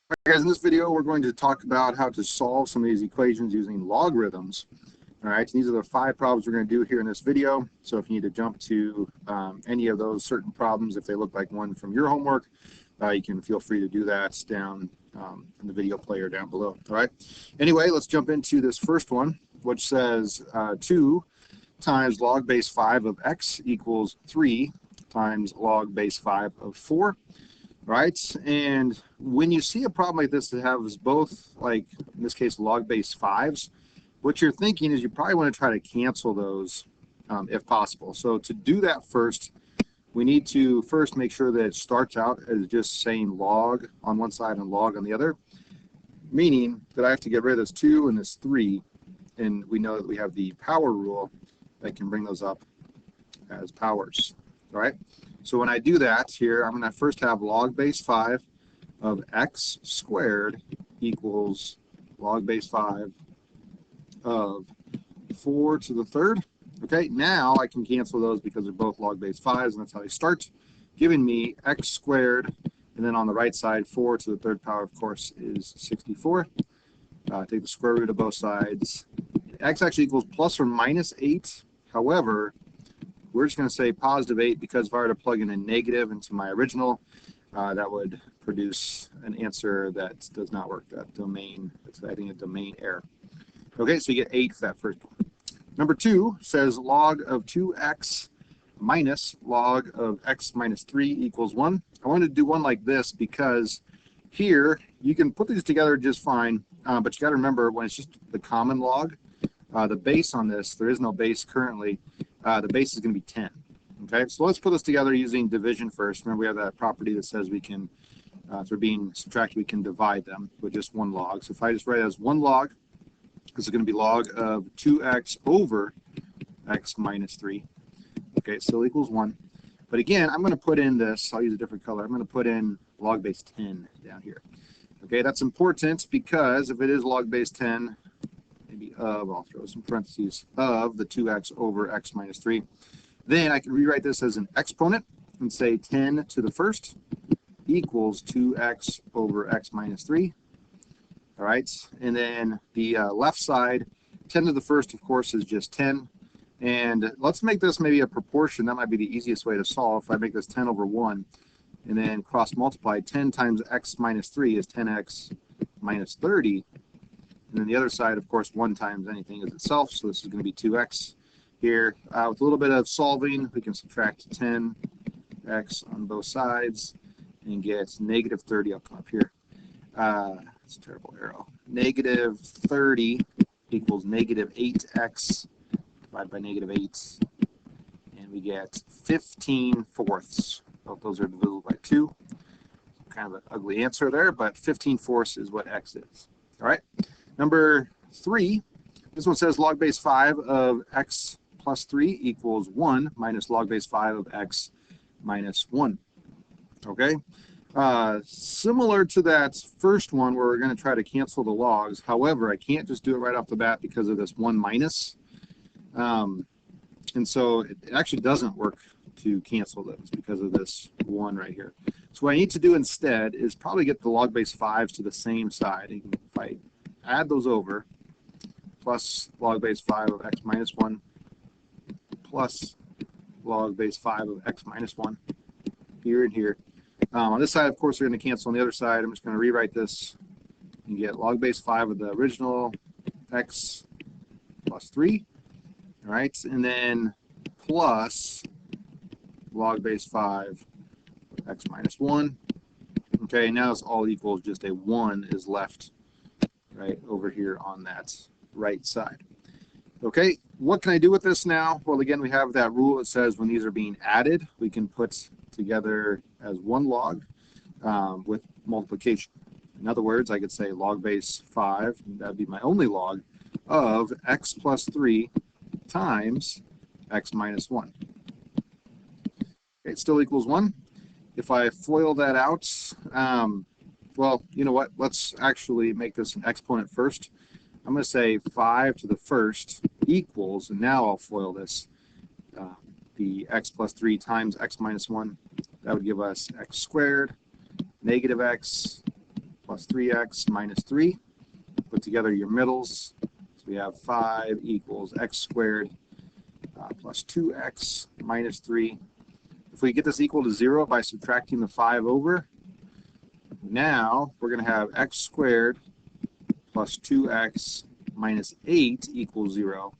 Right, guys, in this video, we're going to talk about how to solve some of these equations using logarithms. All right, these are the 5 problems we're going to do here in this video. So if you need to jump to any of those certain problems, if they look like one from your homework, you can feel free to do that down in the video player down below. All right. Anyway, let's jump into this first one, which says 2 times log base 5 of x equals 3 times log base 5 of 4. Right, and when you see a problem like this that has both, like in this case, log base 5s, what you're thinking is you probably want to try to cancel those if possible. So to do that first, we need to first make sure that it starts out as just saying log on one side and log on the other, meaning that I have to get rid of this 2 and this 3, and we know that we have the power rule that can bring those up as powers. All right. So when I do that here, I'm going to first have log base 5 of x squared equals log base 5 of 4 to the third. Okay, now I can cancel those because they're both log base 5s, and that's how they start, giving me x squared, and then on the right side, 4 to the third power, of course, is 64. Take the square root of both sides. X actually equals plus or minus 8. However, we're just going to say positive 8 because if I were to plug in a negative into my original, that would produce an answer that does not work. That domain, it's I think a domain error. Okay, so you get 8 for that first one. Number 2 says log of 2x minus log of x minus 3 equals 1. I wanted to do one like this because here you can put these together just fine, but you got to remember when it's just the common log, the base on this, there is no base currently. The base is going to be 10. Okay, so let's put this together using division first. Remember, we have that property that says we can, if they're being subtracted, we can divide them with just one log. So if I just write it as one log, this is going to be log of 2x over x minus 3. Okay, it still equals 1. But again, I'm going to put in this, I'll use a different color. I'm going to put in log base 10 down here. Okay, that's important because if it is log base 10, maybe I'll throw some parentheses, of the 2x over x minus 3. Then I can rewrite this as an exponent and say 10 to the first equals 2x over x minus 3. All right, and then the left side, 10 to the first, of course, is just 10. And let's make this maybe a proportion. That might be the easiest way to solve. If I make this 10 over 1 and then cross multiply, 10 times x minus 3 is 10x minus 30. And then the other side, of course, 1 times anything is itself, so this is going to be 2x here. With a little bit of solving, we can subtract 10x on both sides and get negative 30. I'll come up here. It's a terrible arrow. Negative 30 equals negative 8x divided by negative 8, and we get 15 fourths. Both those are divisible by 2. Kind of an ugly answer there, but 15 fourths is what x is. All right. Number 3, this one says log base 5 of x plus 3 equals 1 minus log base 5 of x minus 1. Okay, similar to that first one where we're going to try to cancel the logs. However, I can't just do it right off the bat because of this 1 minus. And so it actually doesn't work to cancel those because of this 1 right here. So what I need to do instead is probably get the log base 5s to the same side. If I add those over, plus log base 5 of x minus 1 plus log base 5 of x minus 1 here and here. On this side, of course, we're going to cancel. On the other side, I'm just going to rewrite this and get log base 5 of the original x plus 3. All right, and then plus log base 5 of x minus 1. Okay, now it's all equals, just a 1 is left right over here on that right side. Okay, what can I do with this now? Well, again, we have that rule that says when these are being added, we can put together as one log with multiplication. In other words, I could say log base 5, that would be my only log, of x plus 3 times x minus 1. Okay, it still equals 1. If I FOIL that out, well, you know what? Let's actually make this an exponent first. I'm going to say 5 to the first equals, and now I'll FOIL this, the x plus 3 times x minus 1. That would give us x squared negative x plus 3x minus 3. Put together your middles. So we have 5 equals x squared plus 2x minus 3. If we get this equal to 0 by subtracting the 5 over, now we're going to have x squared plus 2x minus 8 equals 0.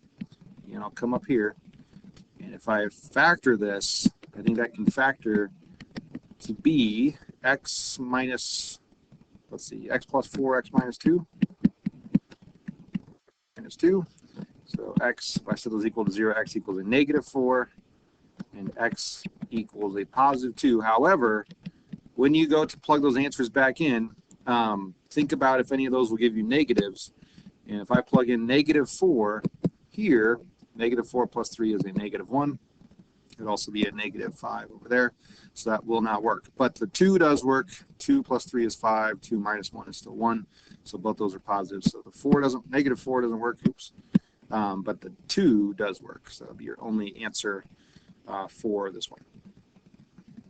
And I'll come up here. And if I factor this, I think that can factor to be x minus, let's see, x plus 4, x minus 2. Minus 2. So x, if I set those equal to 0, x equals a negative 4. And x equals a positive 2. However, when you go to plug those answers back in, think about if any of those will give you negatives. And if I plug in negative 4 here, negative 4 plus 3 is a negative 1. It would also be a negative 5 over there. So that will not work. But the 2 does work. 2 plus 3 is 5. 2 minus 1 is still 1. So both those are positive. So the 4 doesn't, negative 4 doesn't work. Oops. But the 2 does work. So that'll be your only answer for this one.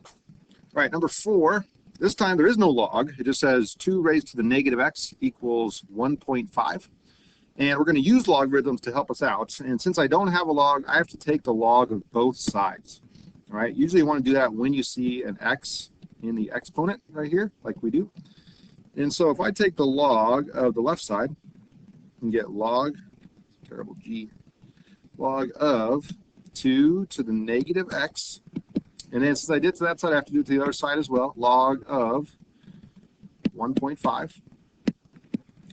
All right, number 4. This time there is no log. It just says 2 raised to the negative x equals 1.5. And we're going to use logarithms to help us out. And since I don't have a log, I have to take the log of both sides. All right, usually you want to do that when you see an x in the exponent right here, like we do. And so if I take the log of the left side and get log, terrible G, log of 2 to the negative x. And then since I did to that side, I have to do it to the other side as well. Log of 1.5.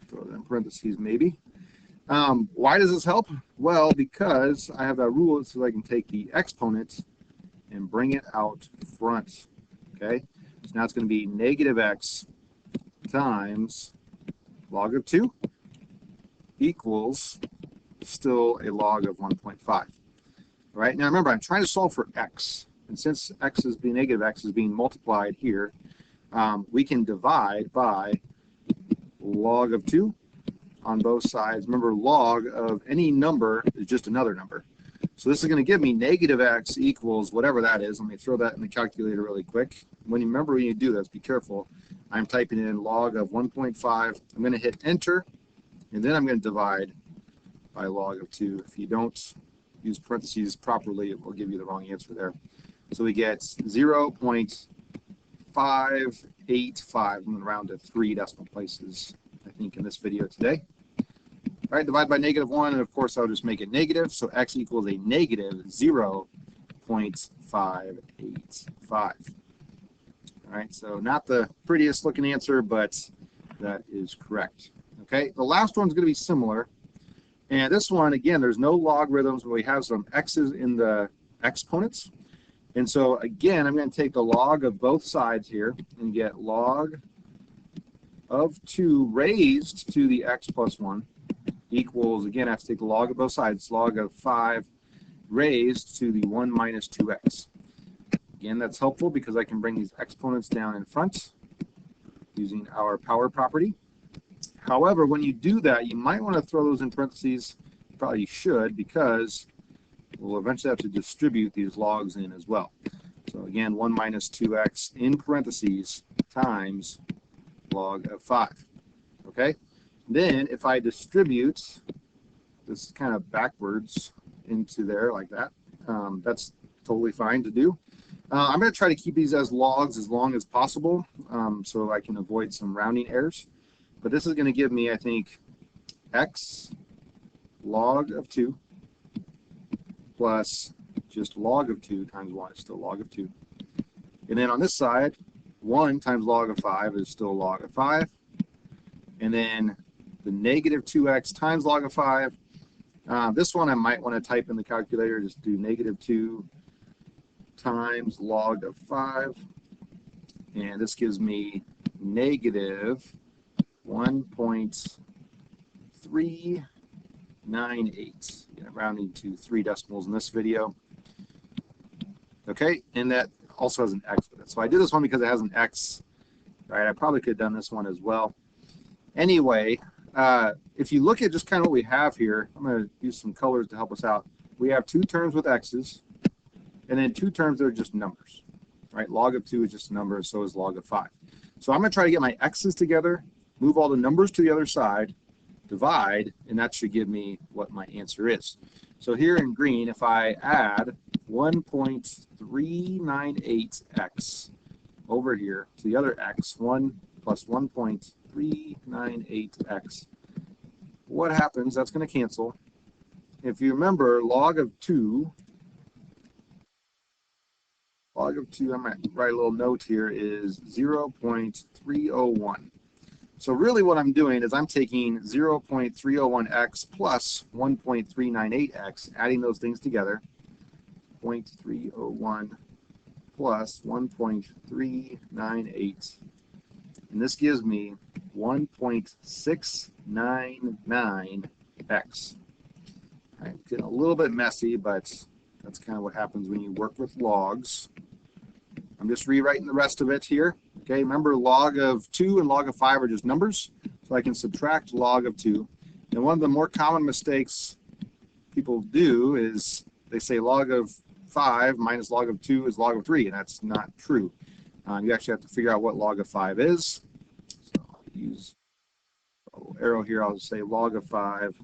Throw that in parentheses maybe. Why does this help? Well, because I have that rule so I can take the exponent and bring it out front. Okay? So now it's going to be negative x times log of 2 equals still a log of 1.5. All right? Now remember, I'm trying to solve for x. And since x is being negative, x is being multiplied here, we can divide by log of 2 on both sides. Remember, log of any number is just another number. So this is going to give me negative x equals whatever that is. Let me throw that in the calculator really quick. When you do this, be careful. I'm typing in log of 1.5. I'm going to hit enter, and then I'm going to divide by log of 2. If you don't use parentheses properly, it will give you the wrong answer there. So we get 0.585. I'm going to round to 3 decimal places, I think, in this video today. All right, divide by negative 1, and of course I'll just make it negative. So x equals a negative 0.585. All right, so not the prettiest looking answer, but that is correct. Okay, the last one's going to be similar. And this one, again, there's no logarithms, but we have some x's in the exponents. And so, again, I'm going to take the log of both sides here and get log of 2 raised to the x plus 1 equals, again, I have to take the log of both sides, log of 5 raised to the 1 minus 2x. Again, that's helpful because I can bring these exponents down in front using our power property. However, when you do that, you might want to throw those in parentheses. You probably should, because we'll eventually have to distribute these logs in as well. So again, 1 minus 2x in parentheses times log of 5. Okay? Then if I distribute this kind of backwards into there like that, that's totally fine to do. I'm going to try to keep these as logs as long as possible so I can avoid some rounding errors. But this is going to give me, I think, x log of 2 plus just log of 2 times 1 is still log of 2. And then on this side, 1 times log of 5 is still log of 5. And then the negative 2x times log of 5. This one I might want to type in the calculator, just do negative 2 times log of 5. And this gives me negative 1.398. Rounding to 3 decimals in this video. Okay, and that also has an x with it. So I did this one because it has an x. All right, I probably could have done this one as well. Anyway, if you look at just kind of what we have here, I'm going to use some colors to help us out. We have 2 terms with x's, and then 2 terms that are just numbers. Right, log of 2 is just a number, and so is log of 5. So I'm going to try to get my x's together move all the numbers to the other side, divide, and that should give me what my answer is. So here in green, if I add 1.398x over here to the other x, 1 plus 1.398x, what happens? That's going to cancel. If you remember, log of 2, I'm going to write a little note here, is 0.301. So really what I'm doing is I'm taking 0.301x plus 1.398x, adding those things together, 0.301 plus 1.398, and this gives me 1.699x. Right, getting a little bit messy, but that's kind of what happens when you work with logs. I'm just rewriting the rest of it here. Okay, remember log of 2 and log of 5 are just numbers, so I can subtract log of 2. And one of the more common mistakes people do is they say log of 5 minus log of 2 is log of 3, and that's not true. You actually have to figure out what log of 5 is. So I'll use a little arrow here. I'll say log of 5,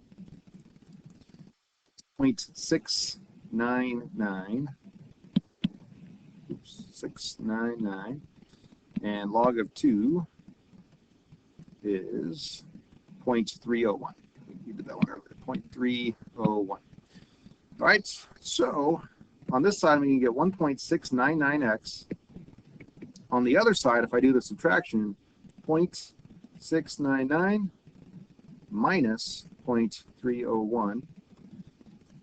0.699. 699, and log of 2 is 0.301. We did that one earlier, 0.301. All right, so on this side we can get 1.699x. On the other side, if I do the subtraction, 0.699 minus 0.301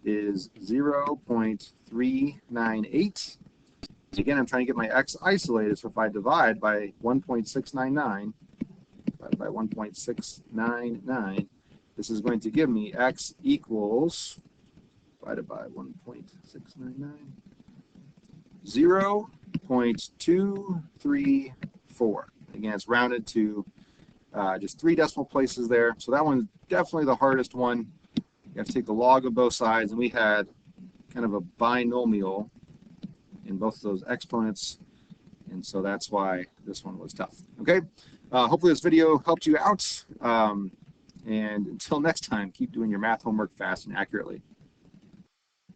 is 0.398. Again, I'm trying to get my x isolated, so if I divide by 1.699, divided by 1.699, this is going to give me x equals, divided by 1.699, 0.234. Again, it's rounded to just 3 decimal places there, so that one's definitely the hardest one. You have to take the log of both sides, and we had kind of a binomial in both of those exponents, and so that's why this one was tough. Okay, hopefully this video helped you out, and until next time, keep doing your math homework fast and accurately.